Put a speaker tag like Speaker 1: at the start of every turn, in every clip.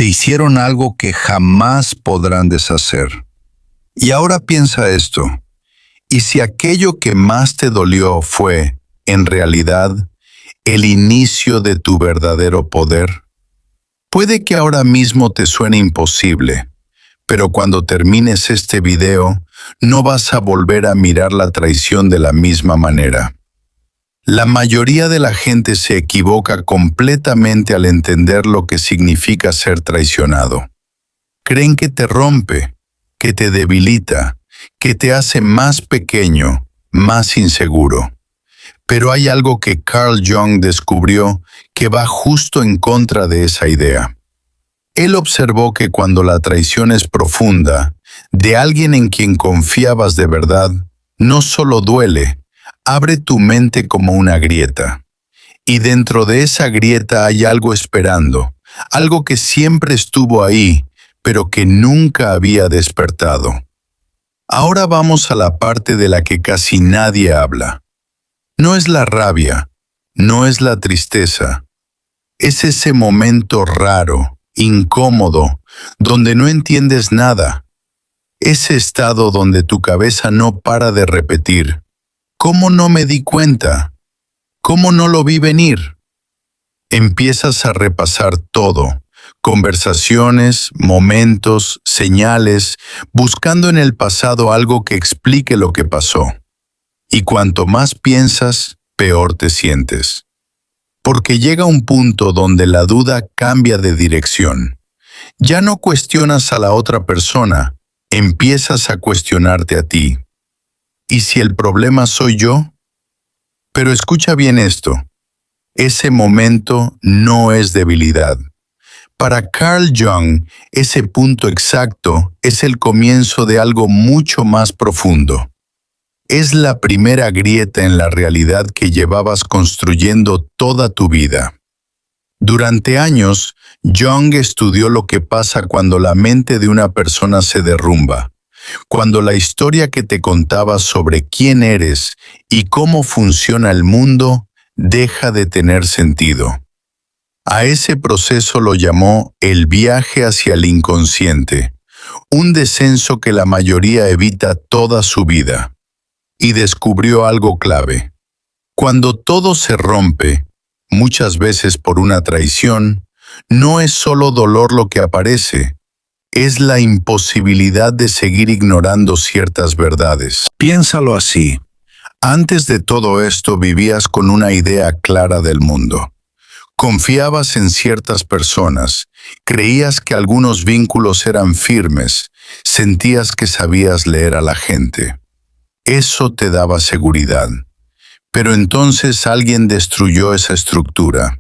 Speaker 1: te hicieron algo que jamás podrán deshacer. Y ahora piensa esto, ¿y si aquello que más te dolió fue, en realidad, el inicio de tu verdadero poder? Puede que ahora mismo te suene imposible, pero cuando termines este video, no vas a volver a mirar la traición de la misma manera. La mayoría de la gente se equivoca completamente al entender lo que significa ser traicionado. Creen que te rompe, que te debilita, que te hace más pequeño, más inseguro. Pero hay algo que Carl Jung descubrió que va justo en contra de esa idea. Él observó que cuando la traición es profunda, de alguien en quien confiabas de verdad, no solo duele, abre tu mente como una grieta. Y dentro de esa grieta hay algo esperando, algo que siempre estuvo ahí, pero que nunca había despertado. Ahora vamos a la parte de la que casi nadie habla. No es la rabia, no es la tristeza. Es ese momento raro, incómodo, donde no entiendes nada. Ese estado donde tu cabeza no para de repetir: ¿cómo no me di cuenta? ¿Cómo no lo vi venir? Empiezas a repasar todo, conversaciones, momentos, señales, buscando en el pasado algo que explique lo que pasó. Y cuanto más piensas, peor te sientes. Porque llega un punto donde la duda cambia de dirección. Ya no cuestionas a la otra persona, empiezas a cuestionarte a ti. ¿Y si el problema soy yo? Pero escucha bien esto. Ese momento no es debilidad. Para Carl Jung, ese punto exacto es el comienzo de algo mucho más profundo. Es la primera grieta en la realidad que llevabas construyendo toda tu vida. Durante años, Jung estudió lo que pasa cuando la mente de una persona se derrumba. Cuando la historia que te contaba sobre quién eres y cómo funciona el mundo deja de tener sentido. A ese proceso lo llamó el viaje hacia el inconsciente, un descenso que la mayoría evita toda su vida. Y descubrió algo clave. Cuando todo se rompe, muchas veces por una traición, no es solo dolor lo que aparece, es la imposibilidad de seguir ignorando ciertas verdades. Piénsalo así. Antes de todo esto vivías con una idea clara del mundo. Confiabas en ciertas personas, creías que algunos vínculos eran firmes, sentías que sabías leer a la gente. Eso te daba seguridad. Pero entonces alguien destruyó esa estructura.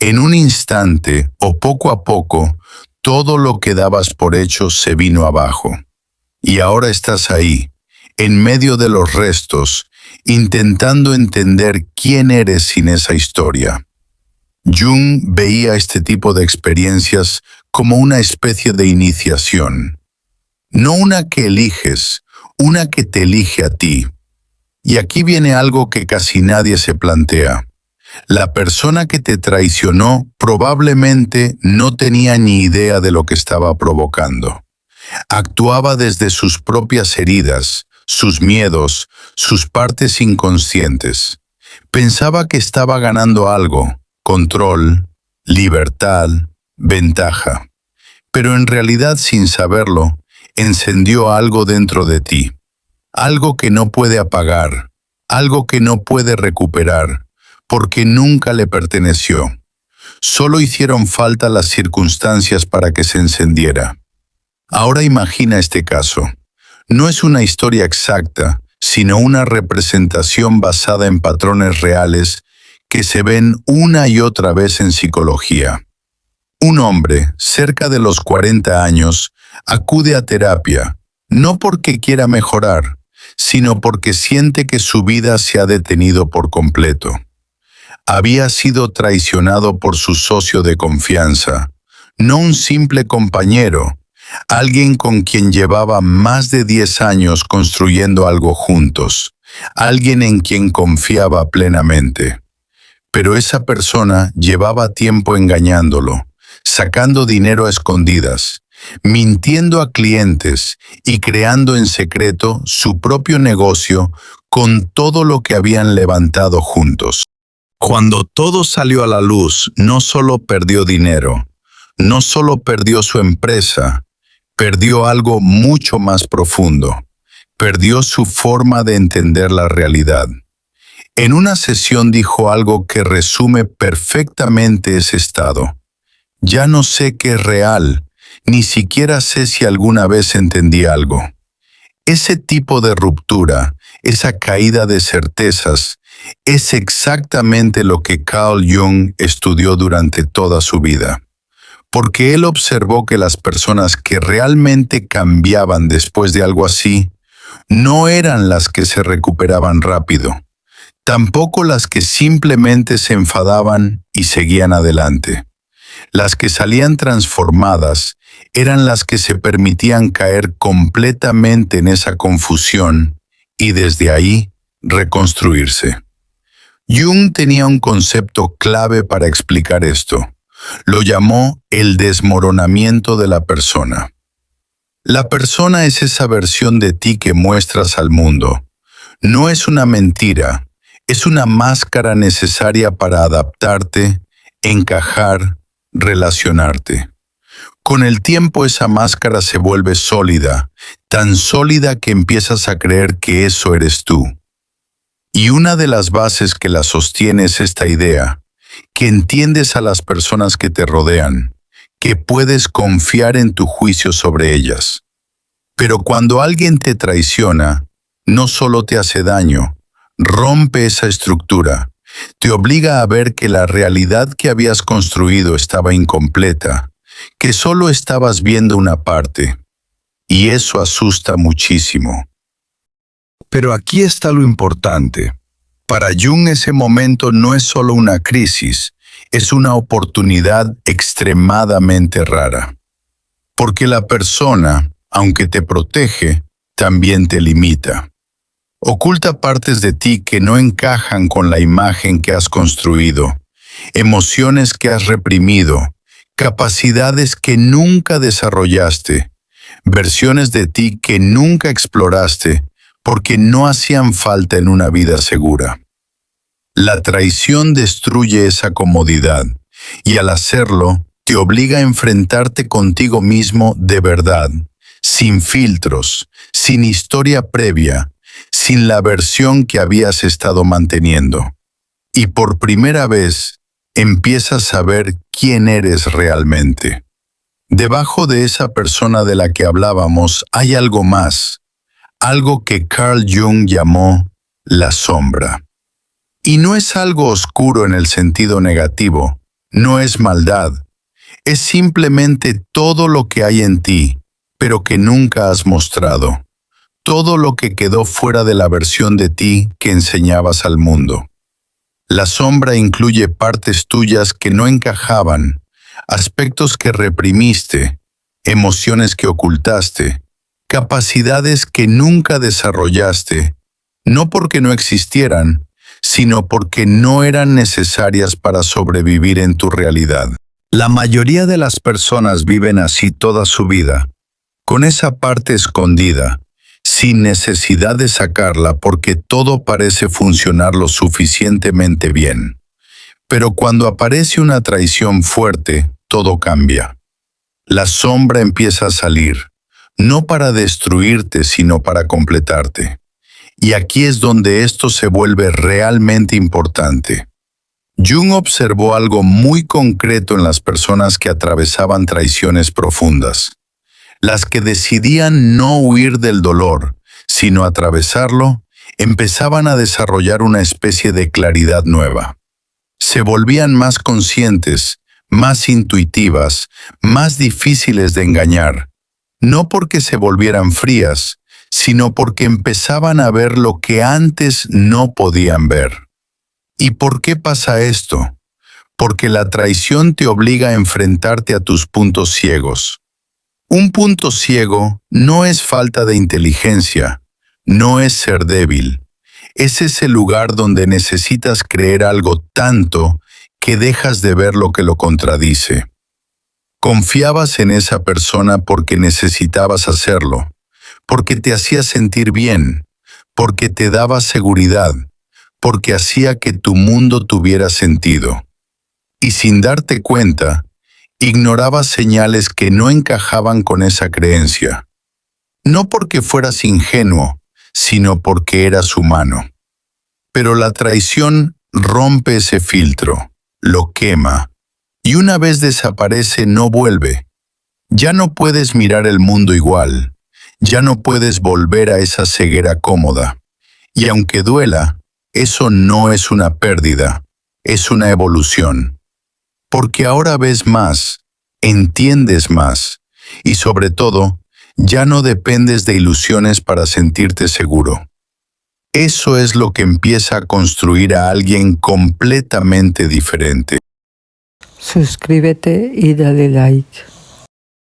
Speaker 1: En un instante, o poco a poco, todo lo que dabas por hecho se vino abajo. Y ahora estás ahí, en medio de los restos, intentando entender quién eres sin esa historia. Jung veía este tipo de experiencias como una especie de iniciación. No una que eliges, una que te elige a ti. Y aquí viene algo que casi nadie se plantea. La persona que te traicionó probablemente no tenía ni idea de lo que estaba provocando. Actuaba desde sus propias heridas, sus miedos, sus partes inconscientes. Pensaba que estaba ganando algo, control, libertad, ventaja. Pero en realidad, sin saberlo, encendió algo dentro de ti. Algo que no puede apagar, algo que no puede recuperar, porque nunca le perteneció. Solo hicieron falta las circunstancias para que se encendiera. Ahora imagina este caso. No es una historia exacta, sino una representación basada en patrones reales que se ven una y otra vez en psicología. Un hombre, cerca de los 40 años, acude a terapia, no porque quiera mejorar, sino porque siente que su vida se ha detenido por completo. Había sido traicionado por su socio de confianza, no un simple compañero, alguien con quien llevaba más de 10 años construyendo algo juntos, alguien en quien confiaba plenamente. Pero esa persona llevaba tiempo engañándolo, sacando dinero a escondidas, mintiendo a clientes y creando en secreto su propio negocio con todo lo que habían levantado juntos. Cuando todo salió a la luz, no solo perdió dinero, no solo perdió su empresa, perdió algo mucho más profundo. Perdió su forma de entender la realidad. En una sesión dijo algo que resume perfectamente ese estado. Ya no sé qué es real, ni siquiera sé si alguna vez entendí algo. Ese tipo de ruptura, esa caída de certezas, es exactamente lo que Carl Jung estudió durante toda su vida. Porque él observó que las personas que realmente cambiaban después de algo así, no eran las que se recuperaban rápido, tampoco las que simplemente se enfadaban y seguían adelante. Las que salían transformadas eran las que se permitían caer completamente en esa confusión y desde ahí reconstruirse. Jung tenía un concepto clave para explicar esto. Lo llamó el desmoronamiento de la persona. La persona es esa versión de ti que muestras al mundo. No es una mentira, es una máscara necesaria para adaptarte, encajar, relacionarte. Con el tiempo esa máscara se vuelve sólida, tan sólida que empiezas a creer que eso eres tú. Y una de las bases que la sostiene es esta idea, que entiendes a las personas que te rodean, que puedes confiar en tu juicio sobre ellas. Pero cuando alguien te traiciona, no solo te hace daño, rompe esa estructura, te obliga a ver que la realidad que habías construido estaba incompleta, que solo estabas viendo una parte, y eso asusta muchísimo. Pero aquí está lo importante. Para Jung ese momento no es solo una crisis, es una oportunidad extremadamente rara. Porque la persona, aunque te protege, también te limita. Oculta partes de ti que no encajan con la imagen que has construido, emociones que has reprimido, capacidades que nunca desarrollaste, versiones de ti que nunca exploraste porque no hacían falta en una vida segura. La traición destruye esa comodidad y al hacerlo te obliga a enfrentarte contigo mismo de verdad, sin filtros, sin historia previa, sin la versión que habías estado manteniendo. Y por primera vez empiezas a ver quién eres realmente. Debajo de esa persona de la que hablábamos hay algo más, algo que Carl Jung llamó la sombra. Y no es algo oscuro en el sentido negativo, no es maldad, es simplemente todo lo que hay en ti, pero que nunca has mostrado, todo lo que quedó fuera de la versión de ti que enseñabas al mundo. La sombra incluye partes tuyas que no encajaban, aspectos que reprimiste, emociones que ocultaste, capacidades que nunca desarrollaste, no porque no existieran, sino porque no eran necesarias para sobrevivir en tu realidad. La mayoría de las personas viven así toda su vida, con esa parte escondida, sin necesidad de sacarla porque todo parece funcionar lo suficientemente bien. Pero cuando aparece una traición fuerte, todo cambia. La sombra empieza a salir, no para destruirte, sino para completarte. Y aquí es donde esto se vuelve realmente importante. Jung observó algo muy concreto en las personas que atravesaban traiciones profundas. Las que decidían no huir del dolor, sino atravesarlo, empezaban a desarrollar una especie de claridad nueva. Se volvían más conscientes, más intuitivas, más difíciles de engañar, no porque se volvieran frías, sino porque empezaban a ver lo que antes no podían ver. ¿Y por qué pasa esto? Porque la traición te obliga a enfrentarte a tus puntos ciegos. Un punto ciego no es falta de inteligencia, no es ser débil. Es ese lugar donde necesitas creer algo tanto que dejas de ver lo que lo contradice. Confiabas en esa persona porque necesitabas hacerlo, porque te hacía sentir bien, porque te daba seguridad, porque hacía que tu mundo tuviera sentido. Y sin darte cuenta, ignorabas señales que no encajaban con esa creencia. No porque fueras ingenuo, sino porque eras humano. Pero la traición rompe ese filtro, lo quema, y una vez desaparece no vuelve. Ya no puedes mirar el mundo igual, ya no puedes volver a esa ceguera cómoda. Y aunque duela, eso no es una pérdida, es una evolución. Porque ahora ves más, entiendes más, y sobre todo, ya no dependes de ilusiones para sentirte seguro. Eso es lo que empieza a construir a alguien completamente diferente.
Speaker 2: Suscríbete y dale like.